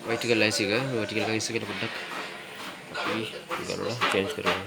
vertical IC එක vertical IC එකට පොඩ්ඩක් අපි ගලවලා change කරමු.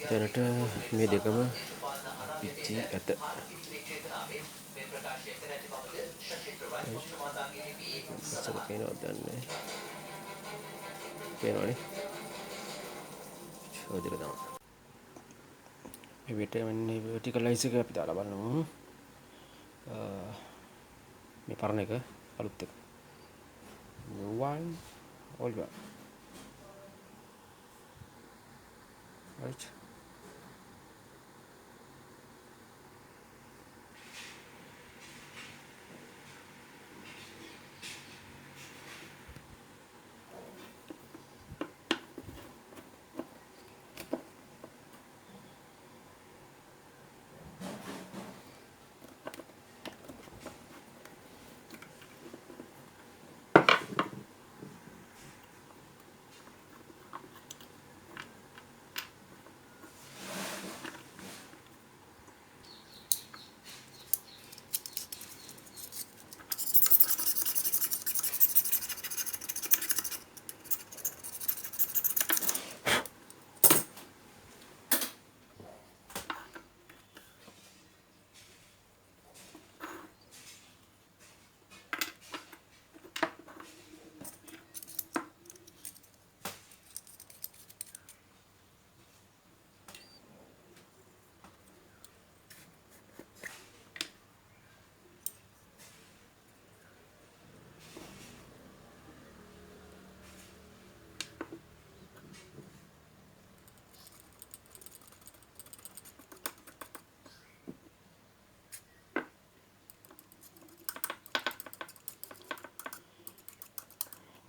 දැනට මේ දෙකම පිච්චි ඇත. සල පේනවද දන්නේ. පේනවනේ. ෂෝදෙක දාන්න. මේ විටමින් vertical IC එක අපි දාලා බලමු. මේ පරණ එක අලුත් එක. new one old one. right.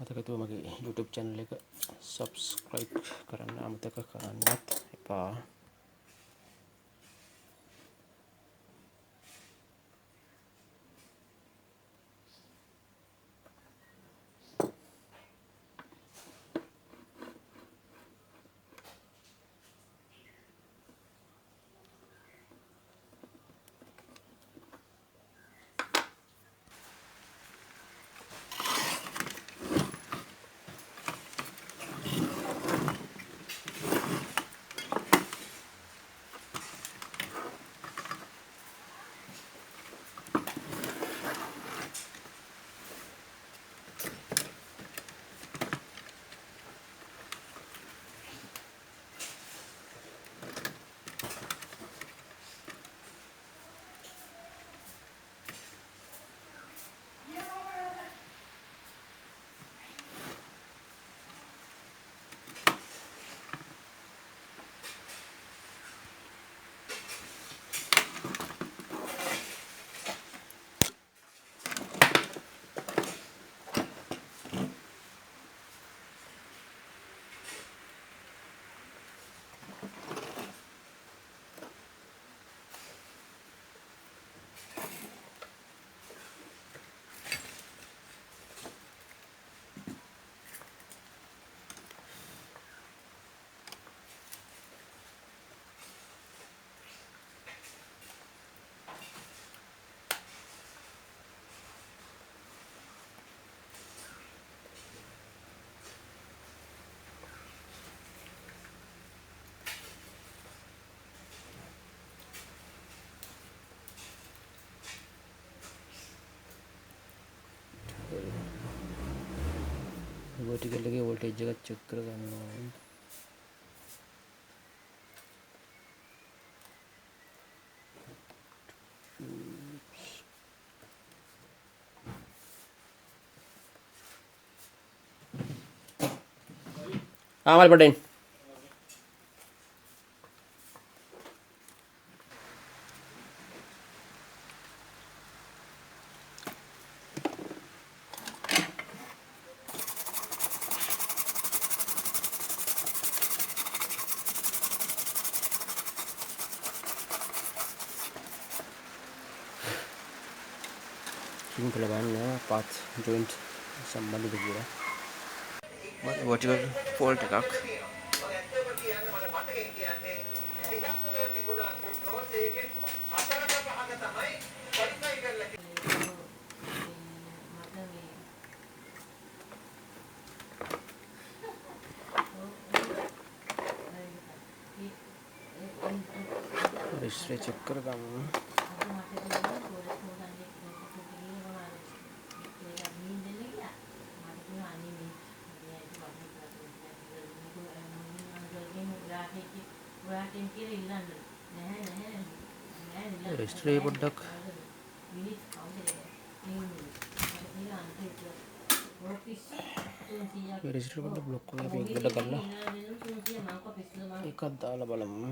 මතකතුව මගේ YouTube channel එක subscribe කරන්න අමතක කරන්නත් එපා. vertical එකේ voltage එක check කරගන්න ඕනේ. ආමල් පටෙන් සිම්පල් ගන්න පාත් ජොයින්ට් සම්බන්ධද කියලා මම වර්ටිකල් ෆෝල්ට් එකක් රිස්ට්‍රේ චෙක් කරගමු රිස්ට්‍රේ පොඩ්ඩක් රිස්ට්‍රේ පොඩ්ඩක් බ්ලොක් කරලා අපි එකට ගන්න එකක් දාලා බලමු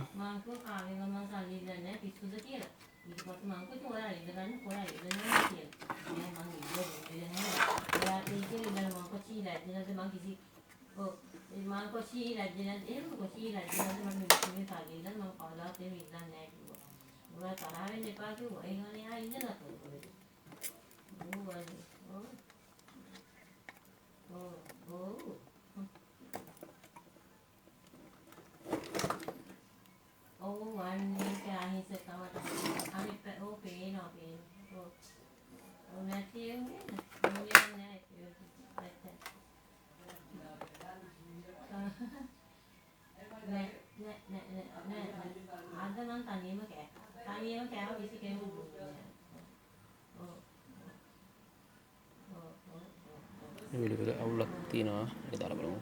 වීඩියෝ එක අවුලක් තියෙනවා ඒක දාලා බලමු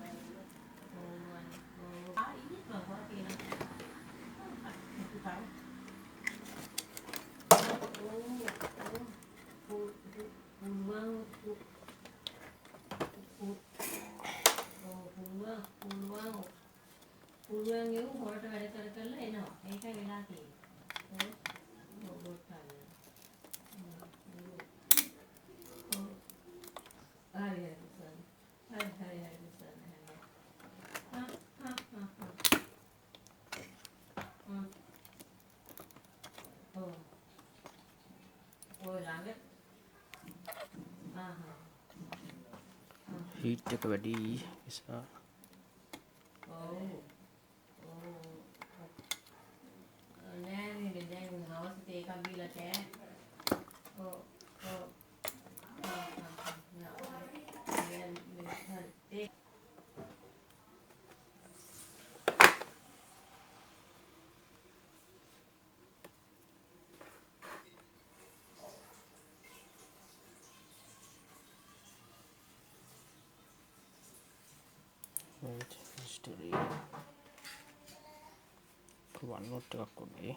heat එක වැඩි නිසා history one note එකක් වගේ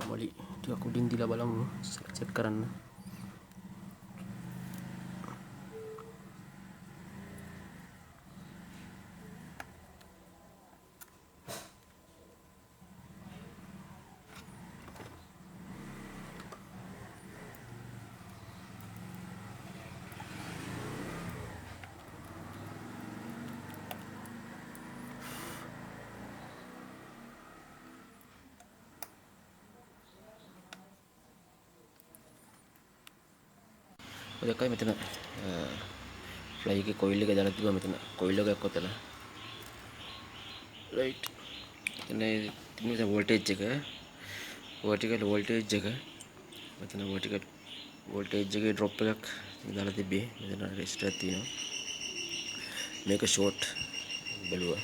මොලි ටිකක් උඩින් දීලා බලමු සෙට් කරන්න ඔය දෙකයි මෙතන ෆ්ලයි එකේ කොයිල් එක දාලා තිබුණා මෙතන කොයිල් එකක් ඔතන රයිට් එතන තියෙන වෝල්ටේජ් එක vertical voltage එක මෙතන vertical voltage එකේ drop එකක් දාලා තිබ්බේ මෙතන resistor එකක් තියෙනවා මේක short බැලුවා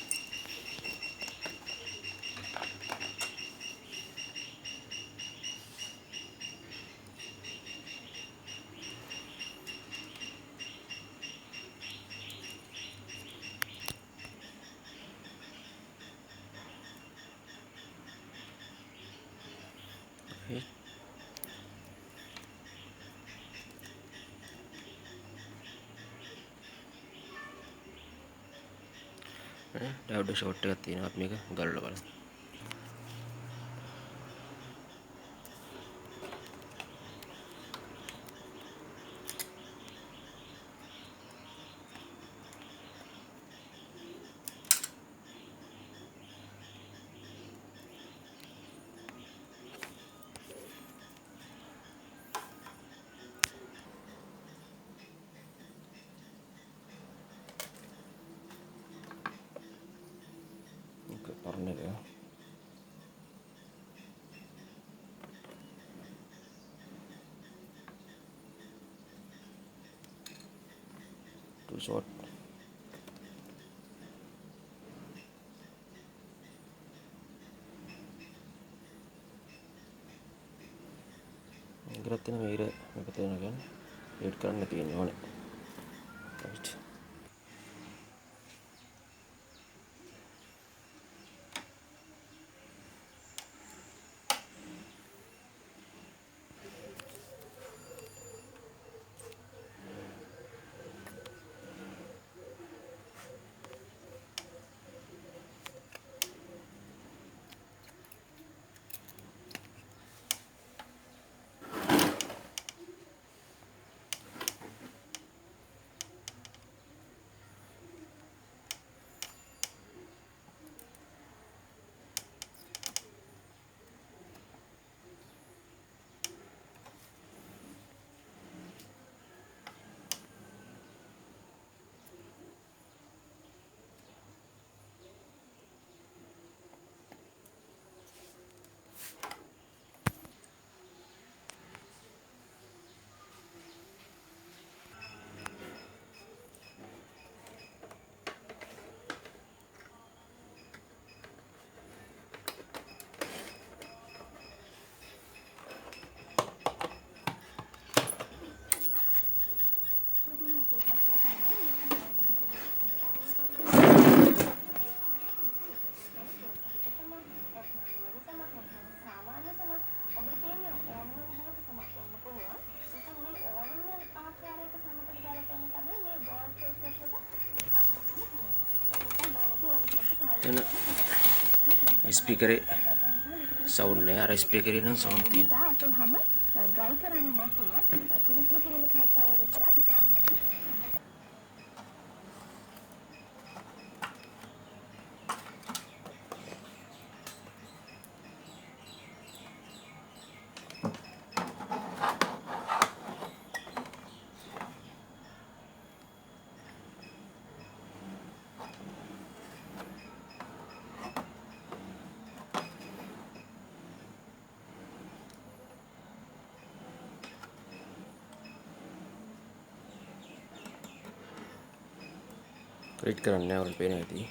ඩවුඩ් ෂෝට් එකක් තියෙනවා මේක ගලවලා බලන්න. මේක පරණ එක. too short. ඉගරත් තියෙන මේක මේක තියෙන ගන්න එඩ් කරන්න තියෙන්නේ ඕනේ. right. එතන ස්පීකරේ සවුන්ඩ් නෑ. අර ස්පීකරේ නම් සවුන්ඩ් තියෙනවා. රීඩ් කරන්න නෑ ඔයාලට පේනවා ඇති.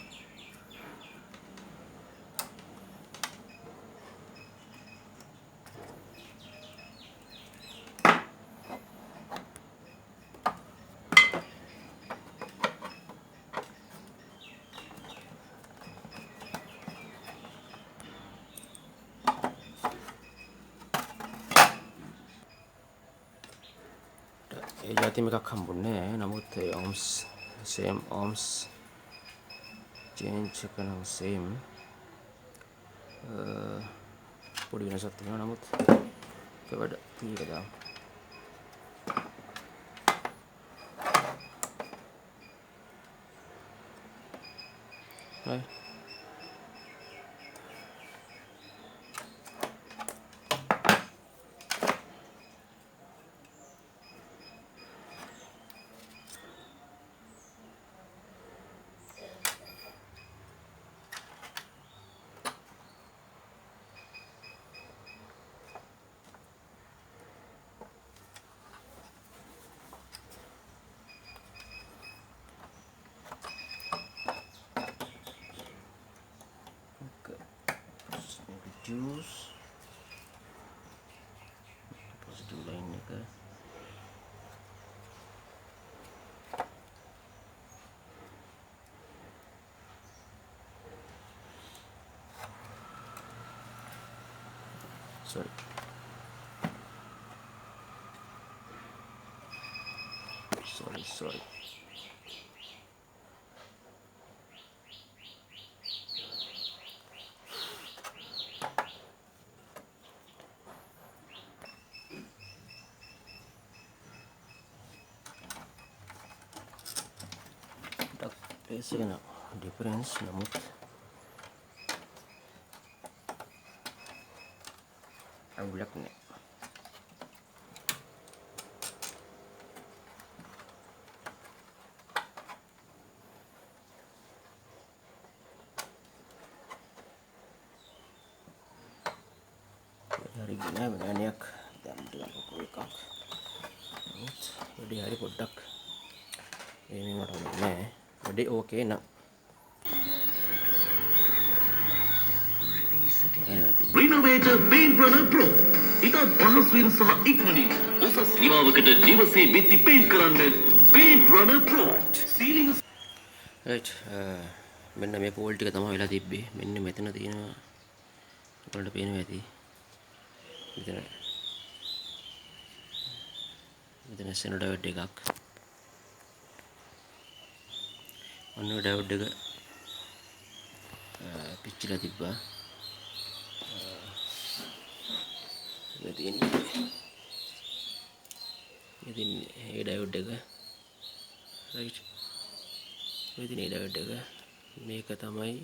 ඒ જાතිම එකක් හම්බුන්නේ නෑ. නමුත් ඒ ohms same ohms change එක නම් same. පොඩි වෙනසක් තියෙනවා. නමුත් ඒක වැඩ තියෙක දාමු. හරි. Reduce positive line එක sorry ටේස් එක නම් ඩිෆරන්ස් නමුත් අවුලක් නෑ. හරි ගිනා බනෑනියක් දැන් ටිකක් ලොකු එකක්. නමුත් වැඩි හරි පොඩ්ඩක් මේ මට හොඳ නෑ. වැඩි ඕකේ නම් Renovator Paint Runner Pro. ඉතා පහසුවෙන් සහ ඉක්මනින් උසස් නිවාවකට නිවසේ බිත්ති පේන්ට් කරන්න Paint Runner Pro. Ceiling right මෙන්න මේ පෝල් ටික තමයි වෙලා තිබ්බේ. මෙන්න මෙතන තියෙනවා ඔයාලට පේනවා ඇති. මෙතන සෙනඩවඩ් එකක්. ඔන්න ඩවඩ් එක පිච්චිලා තිබ්බා. ඉතින් ඒ ඩයෝඩ් එක රයිට්. ඉතින් ඒ ඩයෝඩ් එක මේක තමයි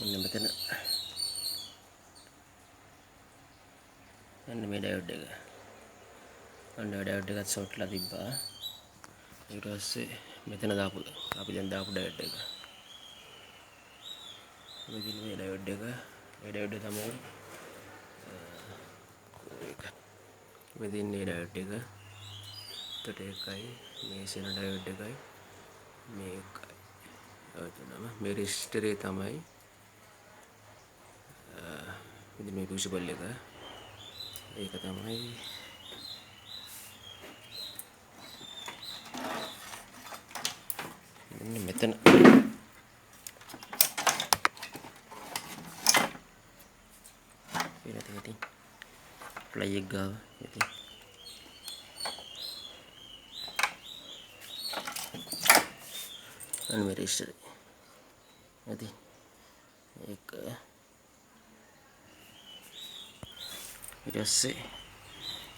ඔන්න මෙතන ඔන්න මේ ඩයෝඩ් එක. ඔන්න ඩයෝඩ් එකත් සෝට්ලා තිබ්බා. ඊට පස්සේ මෙතන දාපු අපි දැන් දාපු ඩයෝඩ් එක. මෙතන මේ ඩයෝඩ් එක මේ ඩයෝඩ් එක තමයි මෙතන මේ ඩයෝඩ් එක. එතකොට ඒකයි මේ සෙන ඩයෝඩ් එකයි මේකයි. ඔතනම මේ රෙසිස්ටරේ තමයි ඉතින් මේ ක්‍රූසිබල් එක ඒක තමයි මෙතන ඉතින් ප්ලයි එක ගාව ඉතින් අන්න මේ රෙසිස්ටරේ ඉතින් ඒක ඊට පස්සේ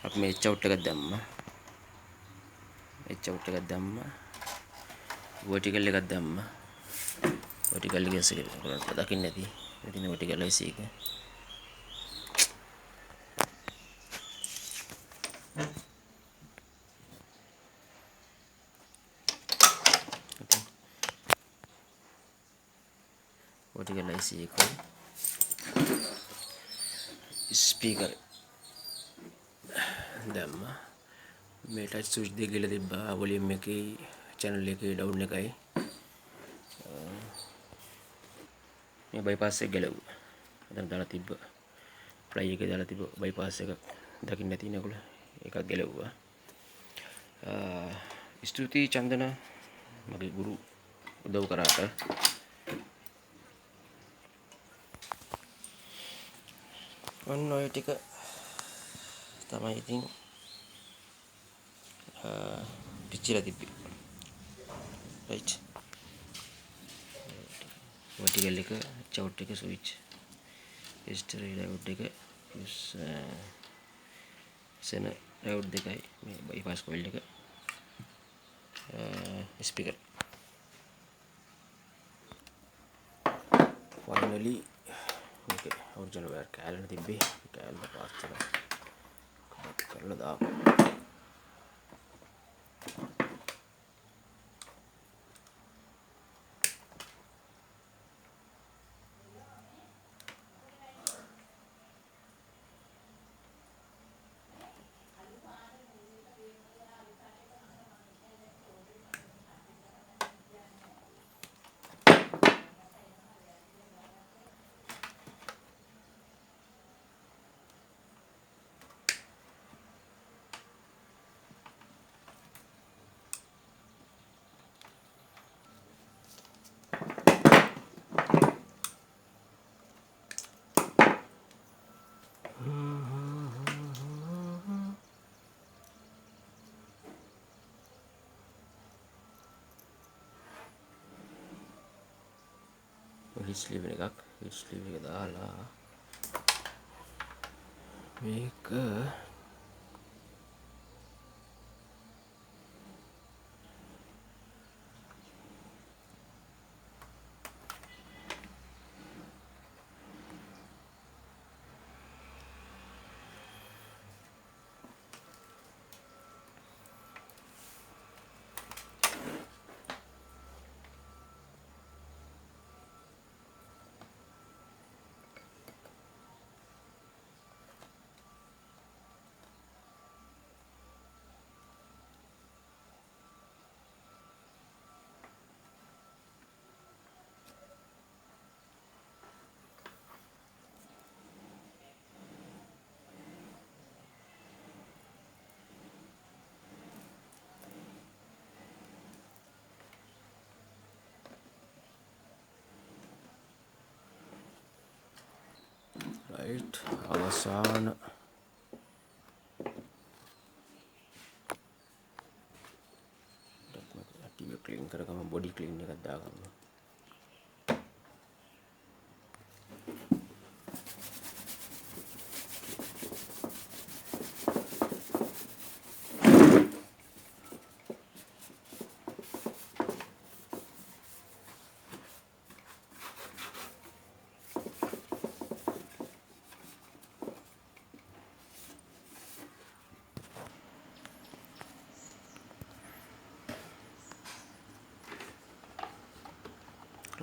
අපි මේ චවුට් එකක් දැම්මා. මේ චවුට් එකක් දැම්මා. vertical එකක් දැම්මා. vertical එක ඉස්සෙල්ලා ඔයාලට දකින්න ඇති. මෙතන vertical IC එක. vertical IC එක. speaker දැම්මා. මේ ටච් ස්විච් දෙක ගිහලා තිබ්බා. වොලියම් එකේ channel එකේ down එකයි. මේ bypass එක ගැලවුවා. එතන දාලා තිබ්බ play එකේ දාලා තිබ්බ bypass එක දකින්න නැති නේකුල ඒකත් ගැලවුවා. ස්තුතියි චන්දන මගේ ගුරු උදව් කරාට. ඔන්න ඔය ටික තමයි ඉතින් පිච්චිලා තිබ්බේ. රයිට්. vertical එක චවුට් එක ස්විච් history ඩයෝඩ් එක plus සෙන ඩයෝඩ් දෙකයි මේ bypass coil එක speaker. finally මේක original wire කැලේ තිබ්බේ. කැලේ පාස් කරලා දාපු heat sleeve එකක් heat sleeve එක දාලා මේක right අවසාන ටික ක්ලීන් කරගම බොඩි ක්ලීන් එකක් දාගන්න.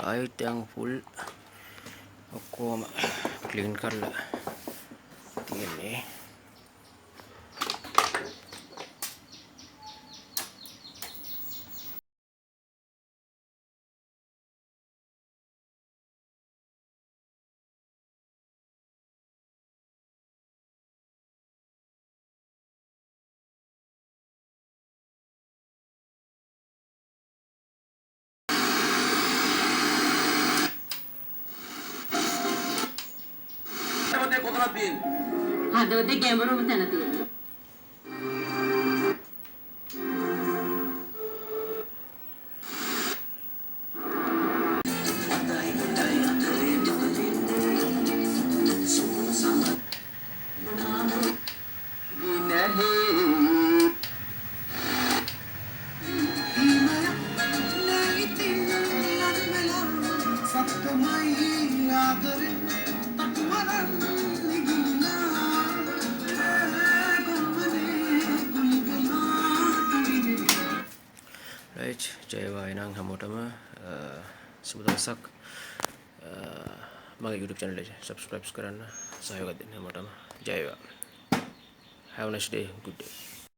right yang full ඔක්කොම ක්ලීන් කරලා තියෙන්නේ. හදවතේ ගැඹුරුම තැන තියෙනවා. right ජය වේවා එනම් හැමෝටම සුබ දවසක්. මගේ YouTube channel එක subscribe කරන්න සහයෝගය දෙන්න හැමෝටම. ජය වේවා. Have a nice day. Good day.